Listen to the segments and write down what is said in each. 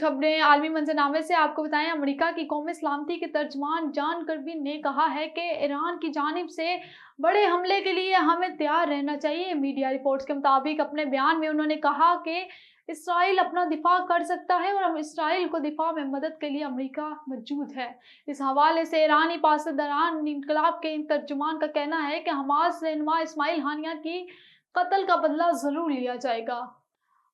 खबरें आलमी मंजरनामे से आपको बताएं। अमेरिका की कौमी सलामती के तर्जमान जॉन कर्बी ने कहा है कि ईरान की जानिब से बड़े हमले के लिए हमें तैयार रहना चाहिए। मीडिया रिपोर्ट्स के मुताबिक अपने बयान में उन्होंने कहा कि इसराइल अपना दिफा कर सकता है और इसराइल को दिफा में मदद के लिए अमेरिका मौजूद है। इस हवाले से ईरानी पासदारान इनकलाब के तर्जुमान का कहना है कि हमास रहनुमा इस्माइल हानिया की कत्ल का बदला जरूर लिया जाएगा।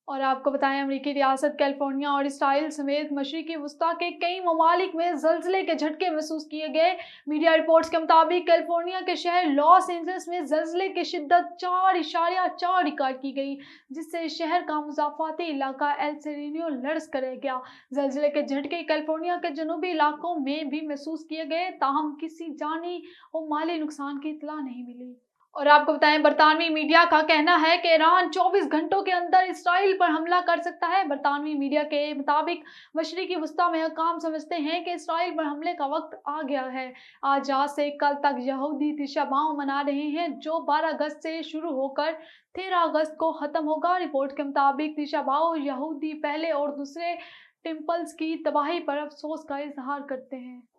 और आपको बताएं, अमेरिकी रियासत कैलिफोर्निया और इसराइल समेत मशरिकी वस्ता के कई ममालिक में ज़लज़ले के झटके महसूस किए गए। मीडिया रिपोर्ट्स के मुताबिक कैलिफोर्निया के शहर लॉस एंजल्स में ज़लज़ले की शिद्दत 4.4 रिकॉर्ड की गई, जिससे शहर का मुज़ाफ़ाती इलाका एल सेरेनियो लरज़ कर रह गया। ज़लज़ले के झटके कैलिफोर्निया के जनूबी इलाकों में भी महसूस किए गए, ताहम किसी जानी और माली नुकसान की इत्तला नहीं मिली। और आपको बताएं, बरतानवी मीडिया का कहना है कि ईरान 24 घंटों के अंदर इसराइल पर हमला कर सकता है। बरतानवी मीडिया के मुताबिक मशरिकी वस्ता में हकाम समझते हैं कि इसराइल पर हमले का वक्त आ गया है। आज रात से कल तक यहूदी तिशाबाव मना रहे हैं, जो 12 अगस्त से शुरू होकर 13 अगस्त को ख़त्म होगा। रिपोर्ट के मुताबिक तिशाबाव यहूदी पहले और दूसरे टेम्पल्स की तबाही पर अफसोस का इजहार करते हैं।